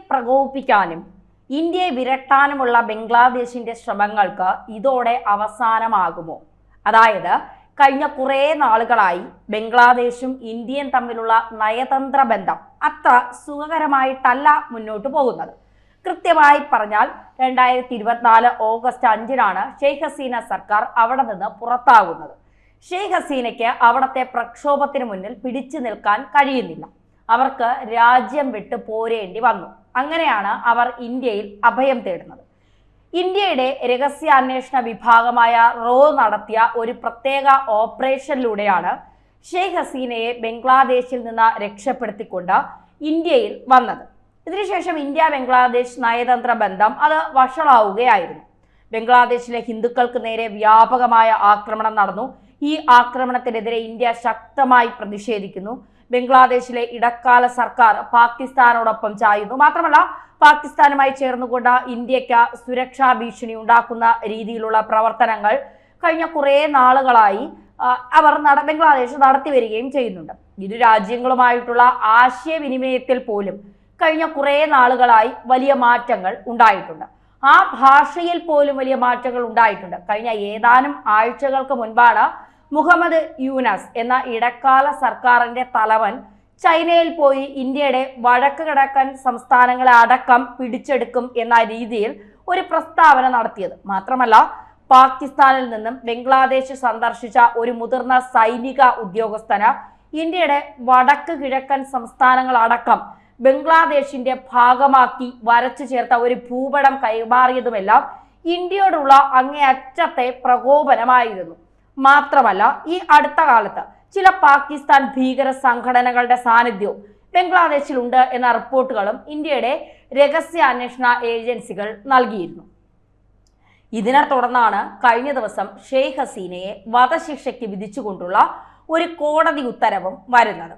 പ്രകോപിപ്പിക്കാനും ഇന്ത്യയെ വിരട്ടാനുമുള്ള ബംഗ്ലാദേശിന്റെ ശ്രമങ്ങൾക്ക് ഇതോടെ അവസാനമാകുമോ? അതായത് കഴിഞ്ഞ കുറേ നാളുകളായി ബംഗ്ലാദേശും ഇന്ത്യയും തമ്മിലുള്ള നയതന്ത്ര ബന്ധം അത്ര സുഖകരമായിട്ടല്ല മുന്നോട്ട് പോകുന്നത്. കൃത്യമായി പറഞ്ഞാൽ 2024 ഓഗസ്റ്റ് 5-നാണ് ഷെയ്ഖ് ഹസീന സർക്കാർ അവിടെ നിന്ന് പുറത്താകുന്നത്. ഷെയ്ഖ് ഹസീനയ്ക്ക് അവിടുത്തെ പ്രക്ഷോഭത്തിന് മുന്നിൽ പിടിച്ചു നിൽക്കാൻ കഴിയുന്നില്ല. അവർക്ക് രാജ്യം വിട്ട് പോരേണ്ടി വന്നു. അങ്ങനെയാണ് അവർ ഇന്ത്യയിൽ അഭയം തേടുന്നത്. ഇന്ത്യയുടെ രഹസ്യാന്വേഷണ വിഭാഗമായ റോ നടത്തിയ ഒരു പ്രത്യേക ഓപ്പറേഷനിലൂടെയാണ് ഷെയ്ഖ് ഹസീനയെ ബംഗ്ലാദേശിൽ നിന്ന് രക്ഷപ്പെടുത്തിക്കൊണ്ട് ഇന്ത്യയിൽ വന്നത്. ഇതിനുശേഷം ഇന്ത്യ ബംഗ്ലാദേശ് നയതന്ത്ര ബന്ധം അത് വഷളാവുകയായിരുന്നു. ബംഗ്ലാദേശിലെ ഹിന്ദുക്കൾക്ക് നേരെ വ്യാപകമായ ആക്രമണം നടന്നു. ഈ ആക്രമണത്തിനെതിരെ ഇന്ത്യ ശക്തമായി പ്രതിഷേധിക്കുന്നു. ബംഗ്ലാദേശിലെ ഇടക്കാല സർക്കാർ പാകിസ്ഥാനോടൊപ്പം ചായുന്നു. മാത്രമല്ല, പാകിസ്ഥാനുമായി ചേർന്നുകൊണ്ട് ഇന്ത്യക്ക് സുരക്ഷാ ഭീഷണി ഉണ്ടാക്കുന്ന രീതിയിലുള്ള പ്രവർത്തനങ്ങൾ കഴിഞ്ഞ കുറേ നാളുകളായി ബംഗ്ലാദേശ് നടത്തി വരികയും ചെയ്യുന്നുണ്ട്. ഇരു രാജ്യങ്ങളുമായിട്ടുള്ള ആശയവിനിമയത്തിൽ പോലും കഴിഞ്ഞ കുറേ നാളുകളായി വലിയ മാറ്റങ്ങൾ ഉണ്ടായിട്ടുണ്ട്. ആ ഭാഷയിൽ പോലും വലിയ മാറ്റങ്ങൾ ഉണ്ടായിട്ടുണ്ട്. കഴിഞ്ഞ ഏതാനും ആഴ്ചകൾക്ക് മുൻപാണ് മുഹമ്മദ് യൂനസ് എന്ന ഇടക്കാല സർക്കാരിന്റെ തലവൻ ചൈനയിൽ പോയി ഇന്ത്യയുടെ വടക്ക് കിഴക്കൻ സംസ്ഥാനങ്ങളെ അടക്കം പിടിച്ചെടുക്കും എന്ന രീതിയിൽ ഒരു പ്രസ്താവന നടത്തിയത്. മാത്രമല്ല, പാകിസ്ഥാനിൽ നിന്നും ബംഗ്ലാദേശ് സന്ദർശിച്ച ഒരു മുതിർന്ന സൈനിക ഉദ്യോഗസ്ഥന് ഇന്ത്യയുടെ വടക്ക് കിഴക്കൻ സംസ്ഥാനങ്ങൾ അടക്കം ബംഗ്ലാദേശിന്റെ ഭാഗമാക്കി വരച്ചു ചേർത്ത ഒരു ഭൂപടം കൈമാറിയതുമെല്ലാം ഇന്ത്യയോടുള്ള അങ്ങേയറ്റത്തെ പ്രകോപനമായിരുന്നു. മാത്രമല്ല, ഈ അടുത്ത കാലത്ത് ചില പാകിസ്ഥാൻ ഭീകര സംഘടനകളുടെ സാന്നിധ്യവും ബംഗ്ലാദേശിലുണ്ട് എന്ന റിപ്പോർട്ടുകളും ഇന്ത്യയുടെ രഹസ്യാന്വേഷണ ഏജൻസികൾ നൽകിയിരുന്നു. ഇതിനെ തുടർന്നാണ് കഴിഞ്ഞ ദിവസം ഷെയ്ഖ് ഹസീനയെ വധശിക്ഷയ്ക്ക് വിധിച്ചുകൊണ്ടുള്ള ഒരു കോടതി ഉത്തരവും വരുന്നത്.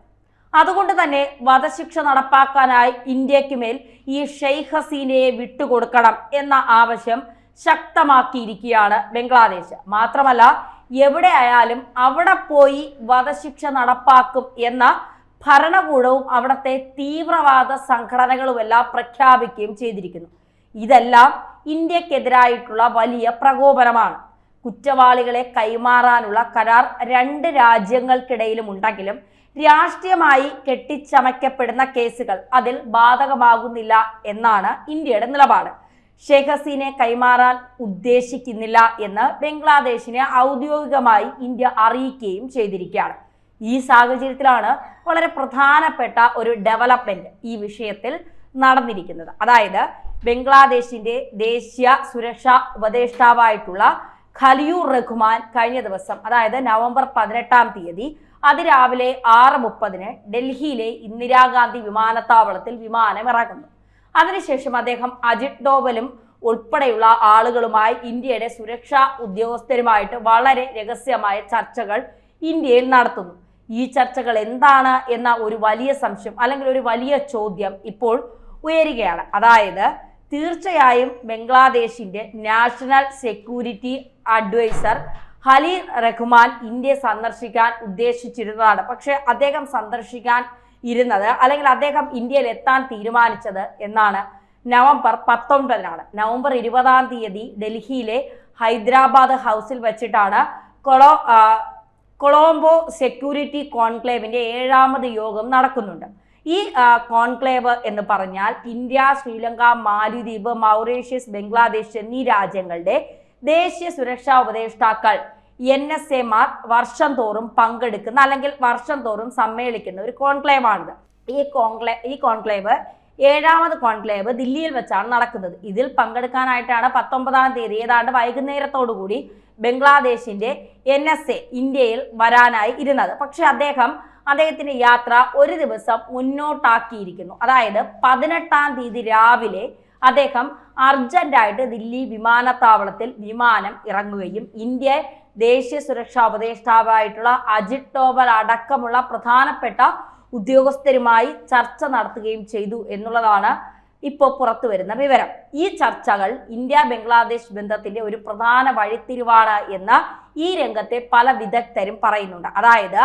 അതുകൊണ്ട് തന്നെ വധശിക്ഷ നടപ്പാക്കാനായി ഇന്ത്യക്ക് മേൽ ഈ ഷെയ്ഖ് ഹസീനയെ വിട്ടുകൊടുക്കണം എന്ന ആവശ്യം ശക്തമാക്കിയിരിക്കുകയാണ് ബംഗ്ലാദേശ്. മാത്രമല്ല, എവിടെ ആയാലും അവിടെ പോയി വധശിക്ഷ നടപ്പാക്കും എന്ന ഭരണകൂടവും അവിടുത്തെ തീവ്രവാദ സംഘടനകളുമെല്ലാം പ്രഖ്യാപിക്കുകയും ചെയ്തിരിക്കുന്നു. ഇതെല്ലാം ഇന്ത്യക്കെതിരായിട്ടുള്ള വലിയ പ്രകോപനമാണ്. കുറ്റവാളികളെ കൈമാറാനുള്ള കരാർ രണ്ട് രാജ്യങ്ങൾക്കിടയിലും ഉണ്ടെങ്കിലും രാഷ്ട്രീയമായി കെട്ടിച്ചമയ്ക്കപ്പെടുന്ന കേസുകൾ അതിൽ ബാധകമാകുന്നില്ല എന്നാണ് ഇന്ത്യയുടെ നിലപാട്. ഷെയ്ഖ് ഹസീനയെ കൈമാറാൻ ഉദ്ദേശിക്കുന്നില്ല എന്ന് ബംഗ്ലാദേശിനെ ഔദ്യോഗികമായി ഇന്ത്യ അറിയിക്കുകയും ചെയ്തിരിക്കുകയാണ്. ഈ സാഹചര്യത്തിലാണ് വളരെ പ്രധാനപ്പെട്ട ഒരു ഡെവലപ്മെന്റ് ഈ വിഷയത്തിൽ നടന്നിരിക്കുന്നത്. അതായത്, ബംഗ്ലാദേശിന്റെ ദേശീയ സുരക്ഷാ ഉപദേഷ്ടാവായിട്ടുള്ള ഖലിയൂർ റഹ്മാൻ കഴിഞ്ഞ ദിവസം, അതായത് നവംബർ 18-ാം തീയതി അതിരാവിലെ 6:30 ഡൽഹിയിലെ ഇന്ദിരാഗാന്ധി വിമാനത്താവളത്തിൽ വിമാനം ഇറങ്ങുന്നു. അതിനുശേഷം അദ്ദേഹം അജിത് ഡോവലും ഉൾപ്പെടെയുള്ള ആളുകളുമായി ഇന്ത്യയുടെ സുരക്ഷാ ഉദ്യോഗസ്ഥരുമായിട്ട് വളരെ രഹസ്യമായ ചർച്ചകൾ ഇന്ത്യയിൽ നടത്തുന്നു. ഈ ചർച്ചകൾ എന്താണ് എന്ന ഒരു വലിയ സംശയം അല്ലെങ്കിൽ ഒരു വലിയ ചോദ്യം ഇപ്പോൾ ഉയരുകയാണ്. അതായത്, തീർച്ചയായും ബംഗ്ലാദേശിന്റെ national security adviser Khalil Rahman ഇന്ത്യയെ സന്ദർശിക്കാൻ ഉദ്ദേശിച്ചിരുന്നതാണ്. പക്ഷെ അദ്ദേഹം സന്ദർശിക്കാൻ ഇരുന്നത് അല്ലെങ്കിൽ അദ്ദേഹം ഇന്ത്യയിൽ എത്താൻ തീരുമാനിച്ചത് എന്നാണ് നവംബർ 19-നാണ്. നവംബർ 20-ാം തീയതി ഡൽഹിയിലെ ഹൈദരാബാദ് ഹൗസിൽ വെച്ചിട്ടാണ് കൊളംബോ സെക്യൂരിറ്റി കോൺക്ലേവിന്റെ 7ാമത് യോഗം നടക്കുന്നുണ്ട്. ഈ കോൺക്ലേവ് എന്ന് പറഞ്ഞാൽ ഇന്ത്യ, ശ്രീലങ്ക, മാലിദ്വീപ്, മൗറീഷ്യസ്, ബംഗ്ലാദേശ് എന്നീ രാജ്യങ്ങളുടെ ദേശീയ സുരക്ഷാ ഉപദേഷ്ടാക്കൾ NSAമാർ വർഷം തോറും പങ്കെടുക്കുന്ന അല്ലെങ്കിൽ വർഷം തോറും സമ്മേളിക്കുന്ന ഒരു കോൺക്ലേവാണിത്. ഈ കോൺക്ലേവ് 7ാമത് കോൺക്ലേവ് ദില്ലിയിൽ വെച്ചാണ് നടക്കുന്നത്. ഇതിൽ പങ്കെടുക്കാനായിട്ടാണ് 19-ാം തീയതി ഏതാണ്ട് വൈകുന്നേരത്തോടു കൂടി ബംഗ്ലാദേശിന്റെ NSA ഇന്ത്യയിൽ വരാനായി ഇരുന്നത്. പക്ഷെ അദ്ദേഹത്തിന്റെ യാത്ര ഒരു ദിവസം മുന്നോട്ടാക്കിയിരിക്കുന്നു. അതായത് 18-ാം തീയതി രാവിലെ അദ്ദേഹം അർജന്റായിട്ട് ദില്ലി വിമാനത്താവളത്തിൽ വിമാനം ഇറങ്ങുകയും ഇന്ത്യ ദേശീയ സുരക്ഷാ ഉപദേഷ്ടാവായിട്ടുള്ള അജിത് ഡോവൽ അടക്കമുള്ള പ്രധാനപ്പെട്ട ഉദ്യോഗസ്ഥരുമായി ചർച്ച നടത്തുകയും ചെയ്തു എന്നുള്ളതാണ് ഇപ്പോൾ പുറത്തു വരുന്ന വിവരം. ഈ ചർച്ചകൾ ഇന്ത്യ ബംഗ്ലാദേശ് ബന്ധത്തിന്റെ ഒരു പ്രധാന വഴിത്തിരിവാണ് എന്ന് ഈ രംഗത്തെ പല വിദഗ്ധരും പറയുന്നുണ്ട്. അതായത്,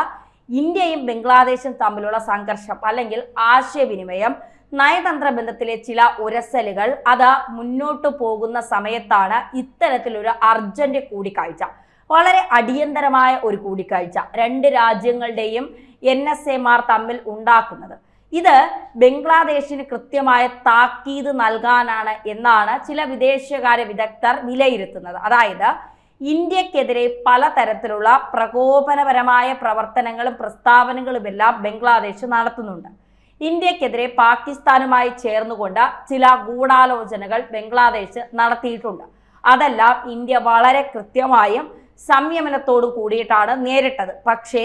ഇന്ത്യയും ബംഗ്ലാദേശും തമ്മിലുള്ള സംഘർഷം അല്ലെങ്കിൽ ആശയവിനിമയം നയതന്ത്ര ബന്ധത്തിലെ ചില ഉരസലുകൾ അത് മുന്നോട്ട് പോകുന്ന സമയത്താണ് ഇത്തരത്തിലൊരു അർജന്റ് കൂടിക്കാഴ്ച, വളരെ അടിയന്തരമായ ഒരു കൂടിക്കാഴ്ച രണ്ട് രാജ്യങ്ങളുടെയും NSAമാർ തമ്മിൽ ഉണ്ടാക്കുന്നത്. ഇത് ബംഗ്ലാദേശിന് കൃത്യമായ താക്കീത് നൽകാനാണ് എന്നാണ് ചില വിദേശകാര്യ വിദഗ്ധർ വിലയിരുത്തുന്നത്. അതായത് ഇന്ത്യക്കെതിരെ പലതരത്തിലുള്ള പ്രകോപനപരമായ പ്രവർത്തനങ്ങളും പ്രസ്താവനകളുമെല്ലാം ബംഗ്ലാദേശ് നടത്തുന്നുണ്ട്. ഇന്ത്യക്കെതിരെ പാകിസ്ഥാനുമായി ചേർന്നുകൊണ്ട് ചില ഗൂഢാലോചനകൾ ബംഗ്ലാദേശ് നടത്തിയിട്ടുണ്ട്. അതെല്ലാം ഇന്ത്യ വളരെ കൃത്യമായും സംയമനത്തോടു കൂടിയിട്ടാണ് നേരിട്ടത്. പക്ഷേ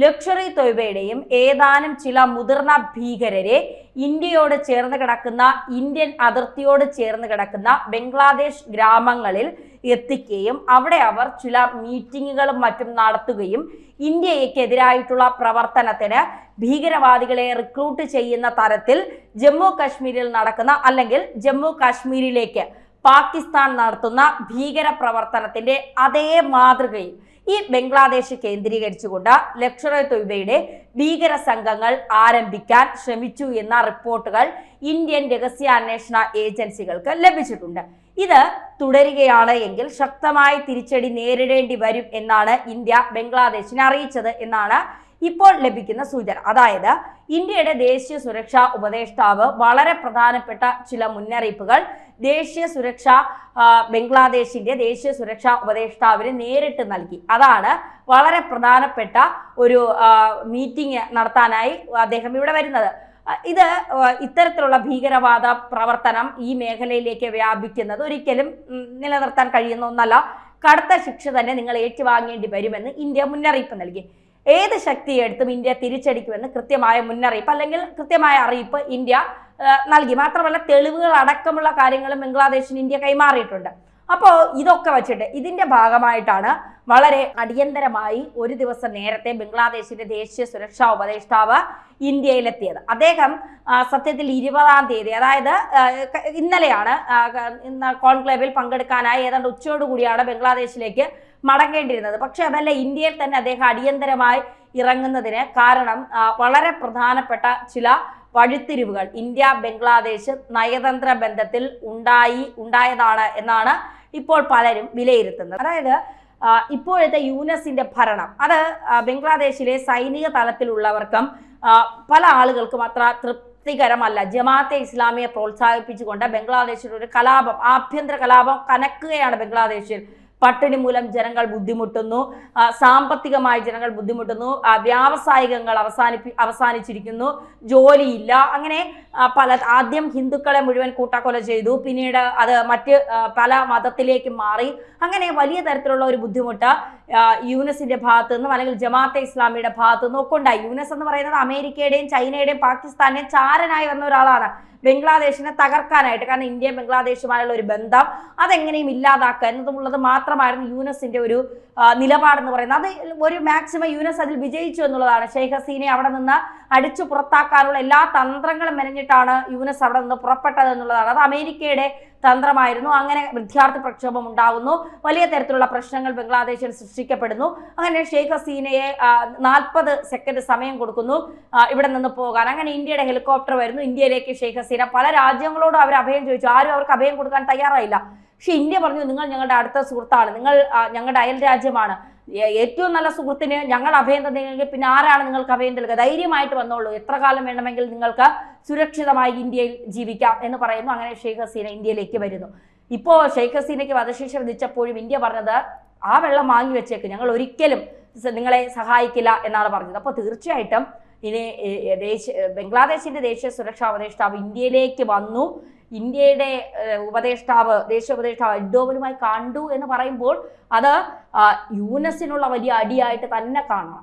ലഷ്കർ-ഇ തൊയ്ബയുടെയും ഏതാനും ചില മുതിർന്ന ഭീകരരെ ഇന്ത്യയോട് ചേർന്ന് കിടക്കുന്ന, ഇന്ത്യൻ അതിർത്തിയോട് ചേർന്ന് കിടക്കുന്ന ബംഗ്ലാദേശ് ഗ്രാമങ്ങളിൽ എത്തിക്കുകയും അവിടെ അവർ ചില മീറ്റിങ്ങുകളും മറ്റും നടത്തുകയും ഇന്ത്യക്കെതിരായിട്ടുള്ള പ്രവർത്തനത്തിന് ഭീകരവാദികളെ റിക്രൂട്ട് ചെയ്യുന്ന തരത്തിൽ ജമ്മു കാശ്മീരിൽ നടക്കുന്ന, അല്ലെങ്കിൽ ജമ്മു കാശ്മീരിലേക്ക് പാകിസ്ഥാൻ നടത്തുന്ന ഭീകര പ്രവർത്തനത്തിന്റെ അതേ മാതൃകയിൽ ഈ ബംഗ്ലാദേശ് കേന്ദ്രീകരിച്ചുകൊണ്ട് ലഷ്കർ-ഇ തൊയ്ബയുടെ ഭീകര സംഘങ്ങൾ ആരംഭിക്കാൻ ശ്രമിച്ചു എന്ന റിപ്പോർട്ടുകൾ ഇന്ത്യൻ രഹസ്യാന്വേഷണ ഏജൻസികൾക്ക് ലഭിച്ചിട്ടുണ്ട്. ഇത് തുടരുകയാണ് എങ്കിൽ ശക്തമായ തിരിച്ചടി നേരിടേണ്ടി വരും എന്നാണ് ഇന്ത്യ ബംഗ്ലാദേശിനെ അറിയിച്ചത് എന്നാണ് ഇപ്പോൾ ലഭിക്കുന്ന സൂചന. അതായത് ഇന്ത്യയുടെ ദേശീയ സുരക്ഷാ ഉപദേഷ്ടാവ് വളരെ പ്രധാനപ്പെട്ട ചില മുന്നറിയിപ്പുകൾ ബംഗ്ലാദേശിന്റെ ദേശീയ സുരക്ഷാ ഉപദേഷ്ടാവിന് നേരിട്ട് നൽകി. അതാണ് വളരെ പ്രധാനപ്പെട്ട ഒരു മീറ്റിംഗ് നടത്താനായി അദ്ദേഹം ഇവിടെ വരുന്നത്. ഇത് ഇത്തരത്തിലുള്ള ഭീകരവാദ പ്രവർത്തനം ഈ മേഖലയിലേക്ക് വ്യാപിക്കുന്നത് ഒരിക്കലും നിലനിർത്താൻ കഴിയുന്ന ഒന്നല്ല, കടുത്ത ശിക്ഷ തന്നെ നിങ്ങൾ ഏറ്റുവാങ്ങേണ്ടി വരുമെന്ന് ഇന്ത്യ മുന്നറിയിപ്പ് നൽകി. ഏത് ശക്തിയെടുത്തും ഇന്ത്യ തിരിച്ചടിക്കുമെന്ന് കൃത്യമായ മുന്നറിയിപ്പ് അല്ലെങ്കിൽ കൃത്യമായ അറിയിപ്പ് ഇന്ത്യ നൽകി. മാത്രമല്ല തെളിവുകൾ അടക്കമുള്ള കാര്യങ്ങളും ബംഗ്ലാദേശിന് ഇന്ത്യ കൈമാറിയിട്ടുണ്ട്. അപ്പോൾ ഇതൊക്കെ വച്ചിട്ട് ഇതിന്റെ ഭാഗമായിട്ടാണ് വളരെ അടിയന്തരമായി ഒരു ദിവസം നേരത്തെ ബംഗ്ലാദേശിന്റെ ദേശീയ സുരക്ഷാ ഉപദേഷ്ടാവ് ഇന്ത്യയിലെത്തിയത്. അദ്ദേഹം സത്യത്തിൽ 20-ാം തീയതി, അതായത് ഇന്നലെയാണ് കോൺക്ലേവിൽ പങ്കെടുക്കാനായി ഏതാണ്ട് ഉച്ചയോടുകൂടിയാണ് ബംഗ്ലാദേശിലേക്ക് മടങ്ങേണ്ടിയിരുന്നത്. പക്ഷെ അതല്ല, ഇന്ത്യയിൽ തന്നെ അദ്ദേഹം അടിയന്തരമായി ഇറങ്ങുന്നതിന് കാരണം വളരെ പ്രധാനപ്പെട്ട ചില വഴിത്തിരിവുകൾ ഇന്ത്യ ബംഗ്ലാദേശ് നയതന്ത്ര ബന്ധത്തിൽ ഉണ്ടായതാണ് എന്നാണ് ഇപ്പോൾ പലരും വിലയിരുത്തുന്നത്. അതായത് ഇപ്പോഴത്തെ യൂനസിന്റെ ഭരണം അത് ബംഗ്ലാദേശിലെ സൈനിക തലത്തിലുള്ളവർക്കും പല ആളുകൾക്കും അത്ര തൃപ്തികരമല്ല. ജമാഅത്തെ ഇസ്ലാമിയെ പ്രോത്സാഹിപ്പിച്ചുകൊണ്ട് ബംഗ്ലാദേശിൽ ഒരു കലാപം, ആഭ്യന്തര കലാപം കനക്കുകയാണ്. ബംഗ്ലാദേശിൽ പട്ടിണി മൂലം ജനങ്ങൾ ബുദ്ധിമുട്ടുന്നു, സാമ്പത്തികമായി ജനങ്ങൾ ബുദ്ധിമുട്ടുന്നു, വ്യാവസായികങ്ങൾ അവസാനിച്ചിരിക്കുന്നു, ജോലിയില്ല. അങ്ങനെ ആദ്യം ഹിന്ദുക്കളെ മുഴുവൻ കൂട്ടക്കൊല ചെയ്തു, പിന്നീട് അത് മറ്റ് പല മതത്തിലേക്ക് മാറി. അങ്ങനെ വലിയ തരത്തിലുള്ള ഒരു ബുദ്ധിമുട്ട് യൂനസിന്റെ ഭാഗത്തു നിന്നും അല്ലെങ്കിൽ ജമാഅത്തെ ഇസ്ലാമിയുടെ ഭാഗത്തു നിന്നും ഒക്കെ ഉണ്ടായി. യൂനസ് എന്ന് പറയുന്നത് അമേരിക്കയുടെയും ചൈനയുടെയും പാകിസ്ഥാന്റെയും ചാരനായി വന്ന ഒരാളാണ് ബംഗ്ലാദേശിനെ തകർക്കാനായിട്ട്. കാരണം ഇന്ത്യയും ബംഗ്ലാദേശുമായുള്ള ഒരു ബന്ധം അതെങ്ങനെയും ഇല്ലാതാക്കുക എന്നതുള്ളത് മാത്രമായിരുന്നു യൂനസിന്റെ ഒരു നിലപാടെന്ന് പറയുന്നത്. അത് ഒരു മാക്സിമം യൂനസ് അതിൽ വിജയിച്ചു എന്നുള്ളതാണ്. ഷെയ്ഖ് ഹസീനെ അവിടെ നിന്ന് അടിച്ചു പുറത്താക്കാനുള്ള എല്ലാ തന്ത്രങ്ങളും മെനഞ്ഞിട്ടാണ് യൂനസ് അവിടെ നിന്ന് പുറപ്പെട്ടത് എന്നുള്ളതാണ്. അത് അമേരിക്കയുടെ തന്ത്രമായിരുന്നു. അങ്ങനെ വിദ്യാർത്ഥി പ്രക്ഷോഭം ഉണ്ടാകുന്നു, വലിയ തരത്തിലുള്ള പ്രശ്നങ്ങൾ ബംഗ്ലാദേശിൽ സൃഷ്ടിക്കപ്പെടുന്നു. അങ്ങനെ ഷെയ്ഖ് ഹസീനയെ 40 സെക്കൻഡ് സമയം കൊടുക്കുന്നു ഇവിടെ നിന്ന് പോകാൻ. അങ്ങനെ ഇന്ത്യയുടെ ഹെലികോപ്റ്റർ വരുന്നു, ഇന്ത്യയിലേക്ക് ഷെയ്ഖ് ഹസീന. പല രാജ്യങ്ങളോടും അവർ അഭയം ചോദിച്ചു, ആരും അവർക്ക് അഭയം കൊടുക്കാൻ തയ്യാറായില്ല. പക്ഷെ ഇന്ത്യ പറഞ്ഞു, നിങ്ങൾ ഞങ്ങളുടെ അടുത്ത സുഹൃത്താണ്, നിങ്ങൾ ഞങ്ങളുടെ അയൽ രാജ്യമാണ്, ഏറ്റവും നല്ല സുഹൃത്തിന് ഞങ്ങൾ അഭയം തന്നെങ്കിൽ പിന്നെ ആരാണ് നിങ്ങൾക്ക് അഭയം നൽകുക, ധൈര്യമായിട്ട് വന്നോളൂ, എത്ര കാലം വേണമെങ്കിൽ നിങ്ങൾക്ക് സുരക്ഷിതമായി ഇന്ത്യയിൽ ജീവിക്കാം എന്ന് പറയുന്നു. അങ്ങനെ ഷെയ്ഖ് ഹസീന ഇന്ത്യയിലേക്ക് വരുന്നു. ഇപ്പോൾ ഷെയ്ഖ് ഹസീനയ്ക്ക് വധശിക്ഷ വിധിച്ചപ്പോഴും ഇന്ത്യ പറഞ്ഞത് ആ വെള്ളം വാങ്ങി വെച്ചേക്ക്, ഞങ്ങൾ ഒരിക്കലും നിങ്ങളെ സഹായിക്കില്ല എന്നാണ് പറഞ്ഞത്. അപ്പോൾ തീർച്ചയായിട്ടും ഇനി ബംഗ്ലാദേശിന്റെ ദേശീയ സുരക്ഷാ ഉപദേഷ്ടാവ് ഇന്ത്യയിലേക്ക് വന്നു, ഇന്ത്യയുടെ ദേശീയ ഉപദേഷ്ടാവ് ഡോവലുമായി കണ്ടു എന്ന് പറയുമ്പോൾ അത് യൂനസിനുള്ള വലിയ അടിയായിട്ട് തന്നെ കാണണം.